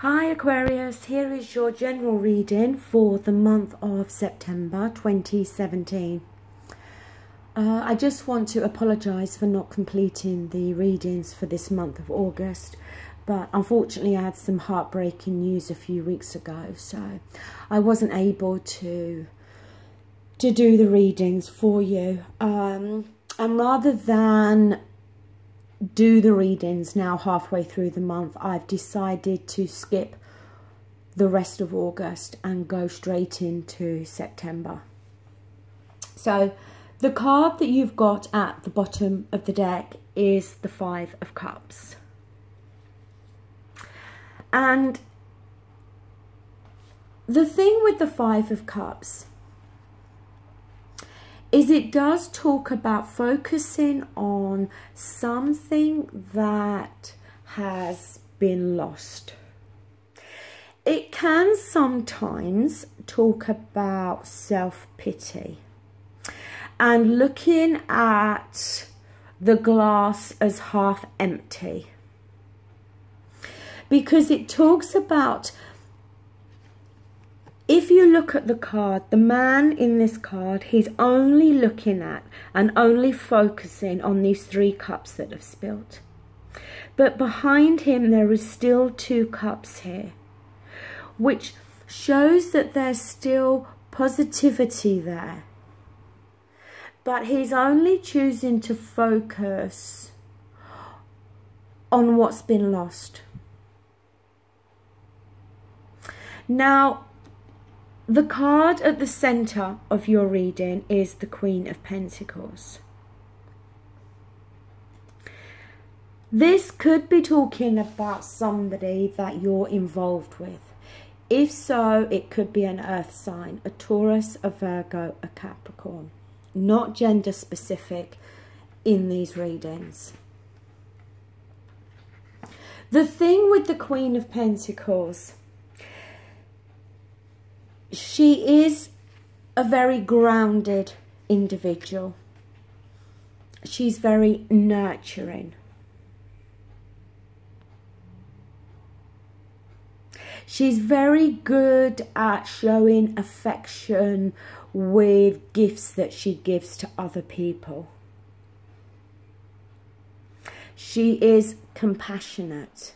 Hi Aquarius, here is your general reading for the month of September 2017. I just want to apologise for not completing the readings for this month of August, but unfortunately I had some heartbreaking news a few weeks ago, so I wasn't able to do the readings for you. And rather than do the readings now halfway through the month, I've decided to skip the rest of August and go straight into September. So the card that you've got at the bottom of the deck is the Five of Cups. And the thing with the Five of Cups is it does talk about focusing on something that has been lost. It can sometimes talk about self-pity and looking at the glass as half empty, because it talks about, if you look at the card, the man in this card, he's only looking at and only focusing on these three cups that have spilled. But behind him, there is still two cups here, which shows that there's still positivity there. But he's only choosing to focus on what's been lost. Now, the card at the centre of your reading is the Queen of Pentacles. This could be talking about somebody that you're involved with. If so, it could be an earth sign, a Taurus, a Virgo, a Capricorn. Not gender specific in these readings. The thing with the Queen of Pentacles, she is a very grounded individual. She's very nurturing. She's very good at showing affection with gifts that she gives to other people. She is compassionate.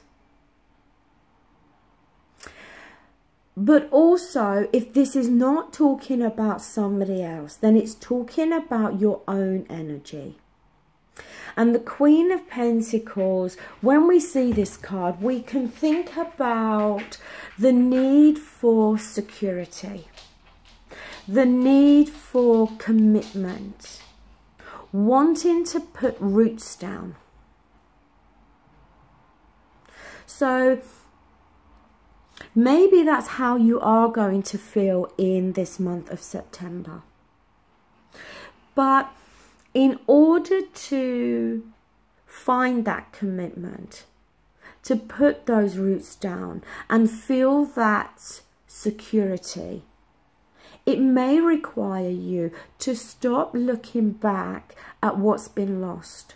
But also, if this is not talking about somebody else, then it's talking about your own energy. And the Queen of Pentacles, when we see this card, we can think about the need for security, the need for commitment, wanting to put roots down. So maybe that's how you are going to feel in this month of September. But in order to find that commitment, to put those roots down and feel that security, it may require you to stop looking back at what's been lost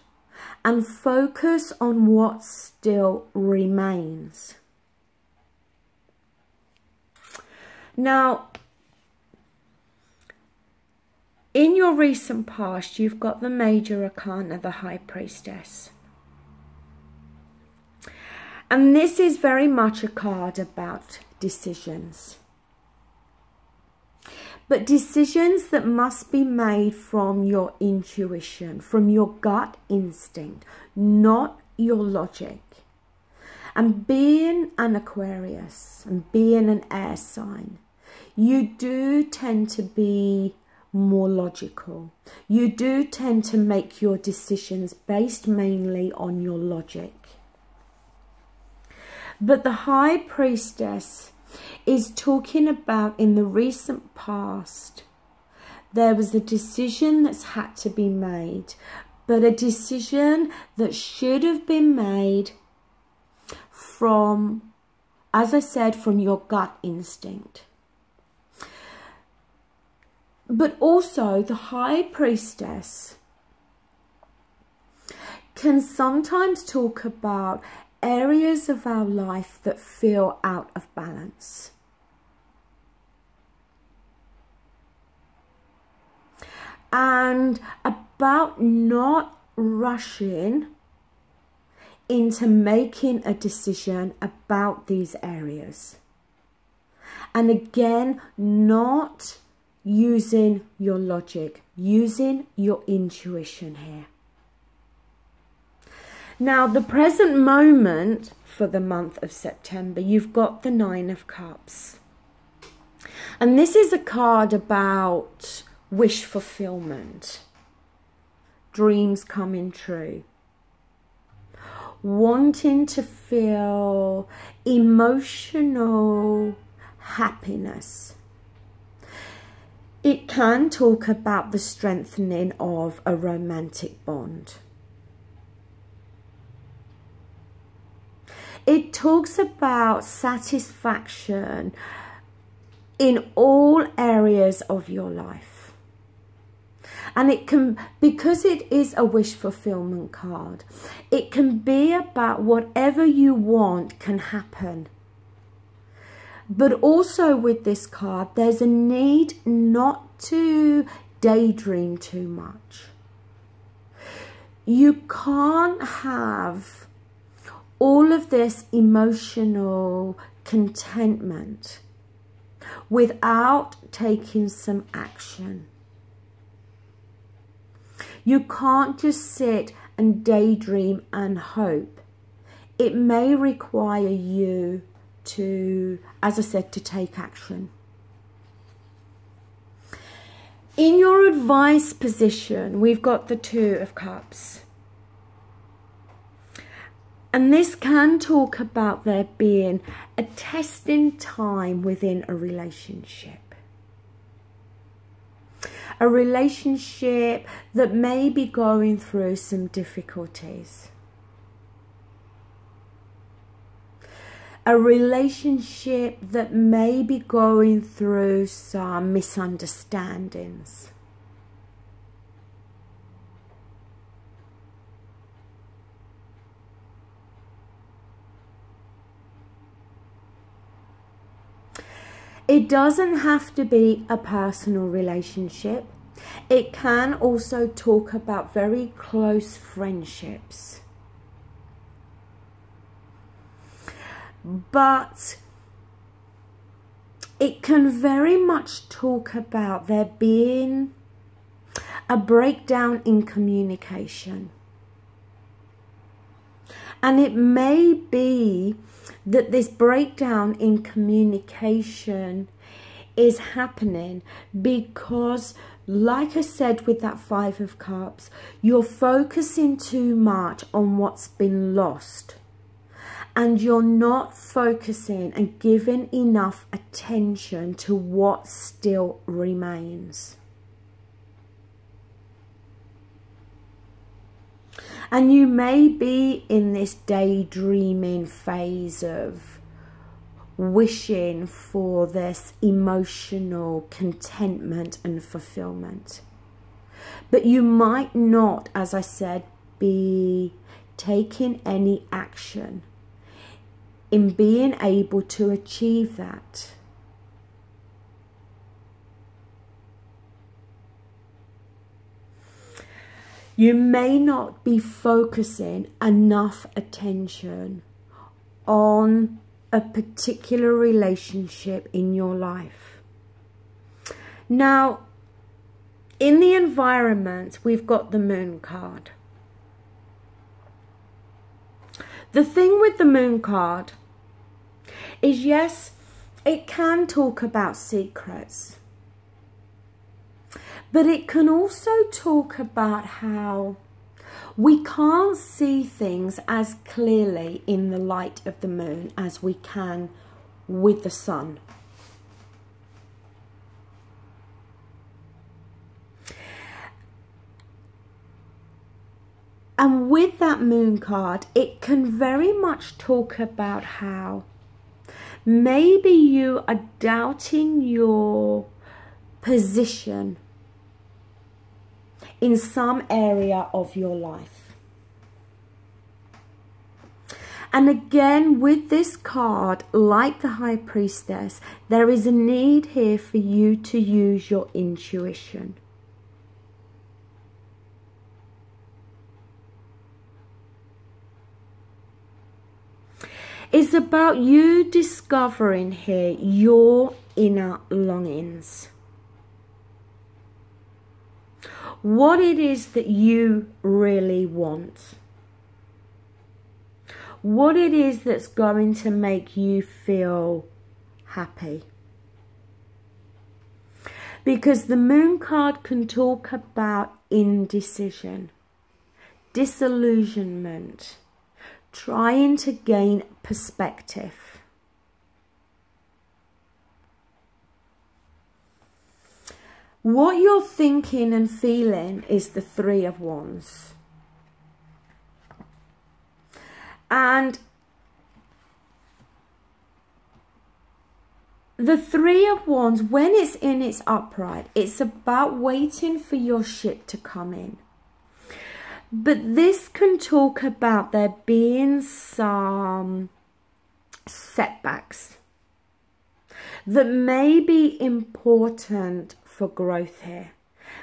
and focus on what still remains. Now, in your recent past, you've got the Major Arcana, the High Priestess. And this is very much a card about decisions. But decisions that must be made from your intuition, from your gut instinct, not your logic. And being an Aquarius and being an air sign, you do tend to be more logical. You do tend to make your decisions based mainly on your logic. But the High Priestess is talking about, in the recent past, there was a decision that's had to be made, but a decision that should have been made from, as I said, from your gut instinct. But also, the High Priestess can sometimes talk about areas of our life that feel out of balance. And about not rushing into making a decision about these areas. And again, not using your logic, using your intuition here. Now, the present moment for the month of September, you've got the Nine of Cups. And this is a card about wish fulfillment, dreams coming true, wanting to feel emotional happiness. It can talk about the strengthening of a romantic bond. It talks about satisfaction in all areas of your life. And it can, because it is a wish fulfillment card, it can be about whatever you want can happen. But also with this card, there's a need not to daydream too much. You can't have all of this emotional contentment without taking some action. You can't just sit and daydream and hope. It may require you to, as I said, to take action. In your advice position, we've got the Two of Cups. And this can talk about there being a testing time within a relationship. A relationship that may be going through some difficulties. A relationship that may be going through some misunderstandings. It doesn't have to be a personal relationship. It can also talk about very close friendships. But it can very much talk about there being a breakdown in communication. And it may be that this breakdown in communication is happening because, like I said with that Five of Cups, you're focusing too much on what's been lost. And you're not focusing and giving enough attention to what still remains. And you may be in this daydreaming phase of wishing for this emotional contentment and fulfillment. But you might not, as I said, be taking any action in being able to achieve that. You may not be focusing enough attention on a particular relationship in your life. Now, in the environment, we've got the Moon card. The thing with the Moon card is, yes, it can talk about secrets. But it can also talk about how we can't see things as clearly in the light of the moon as we can with the sun. And with that Moon card, it can very much talk about how maybe you are doubting your position in some area of your life. And again, with this card, like the High Priestess, there is a need here for you to use your intuition. It's about you discovering here your inner longings. What it is that you really want. What it is that's going to make you feel happy. Because the Moon card can talk about indecision, disillusionment, trying to gain perspective. What you're thinking and feeling is the Three of Wands. And the Three of Wands, when it's in its upright, it's about waiting for your ship to come in. But this can talk about there being some setbacks that may be important for growth here.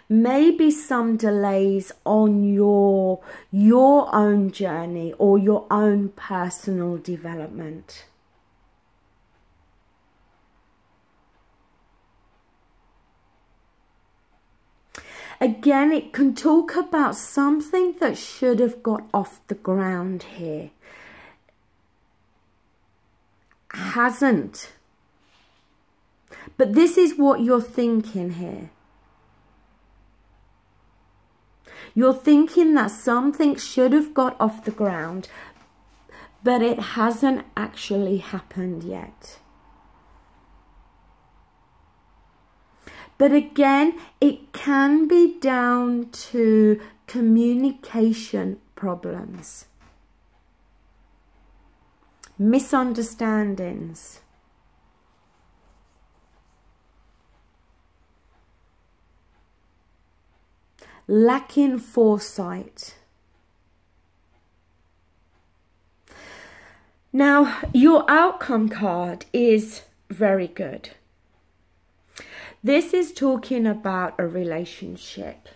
Maybe some delays on your own journey or your own personal development. Again, it can talk about something that should have got off the ground here. Hasn't. But this is what you're thinking here. You're thinking that something should have got off the ground, but it hasn't actually happened yet. But again, it can be down to communication problems, misunderstandings. Lacking foresight. Now, your outcome card is very good. This is talking about a relationship.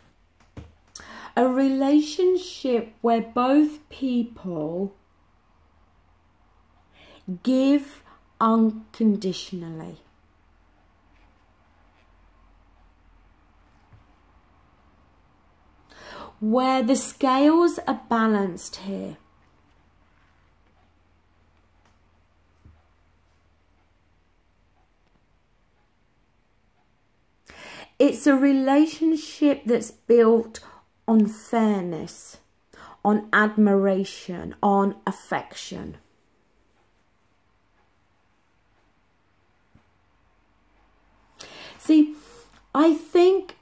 A relationship where both people give unconditionally. Where the scales are balanced here. It's a relationship that's built on fairness, on admiration, on affection. See, I think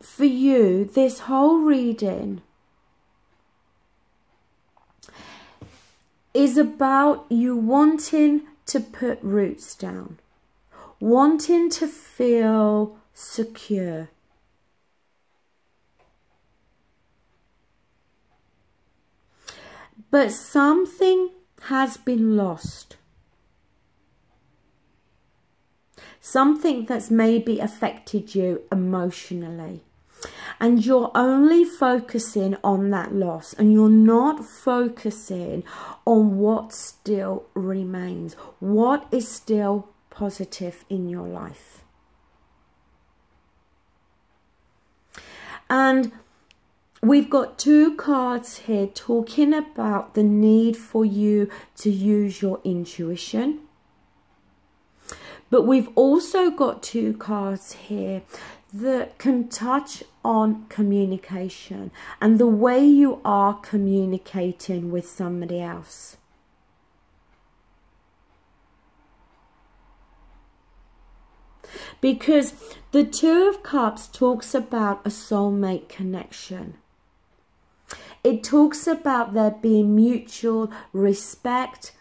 for you, this whole reading is about you wanting to put roots down, wanting to feel secure. But something has been lost. Something that's maybe affected you emotionally. And you're only focusing on that loss, and you're not focusing on what still remains, what is still positive in your life. And we've got two cards here talking about the need for you to use your intuition. But we've also got two cards here that can touch on communication and the way you are communicating with somebody else. Because the Two of Cups talks about a soulmate connection. It talks about there being mutual respect,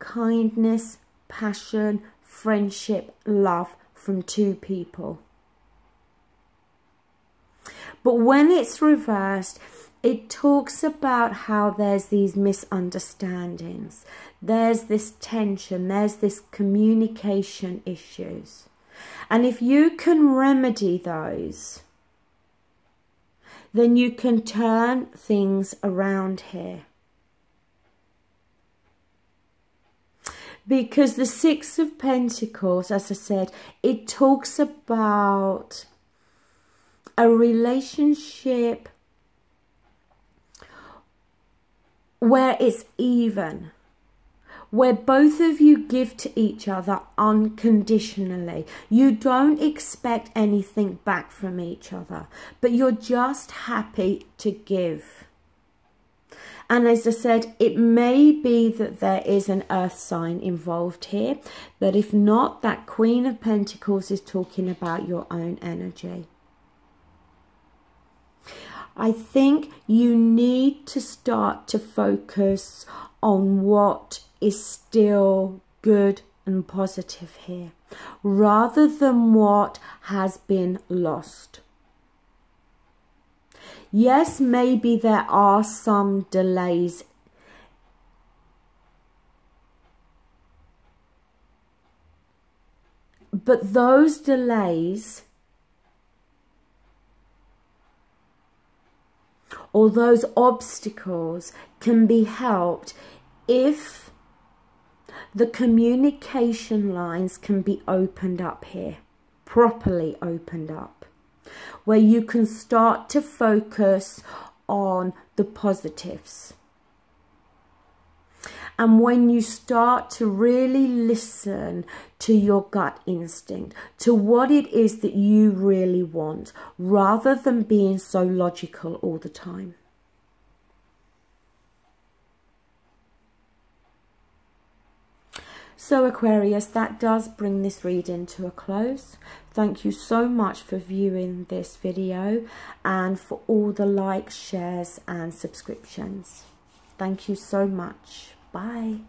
kindness, passion, friendship, love from two people. But when it's reversed, it talks about how there's these misunderstandings, there's this tension, there's this communication issues. And if you can remedy those, then you can turn things around here. Because the Six of Pentacles, as I said, it talks about a relationship where it's even, where both of you give to each other unconditionally. You don't expect anything back from each other, but you're just happy to give. And as I said, it may be that there is an earth sign involved here, but if not, that Queen of Pentacles is talking about your own energy. I think you need to start to focus on what is still good and positive here, rather than what has been lost. Yes, maybe there are some delays, but those delays or those obstacles can be helped if the communication lines can be opened up here, properly opened up, where you can start to focus on the positives. And when you start to really listen to your gut instinct, to what it is that you really want, rather than being so logical all the time. So Aquarius, that does bring this reading to a close. Thank you so much for viewing this video and for all the likes, shares and subscriptions. Thank you so much. Bye.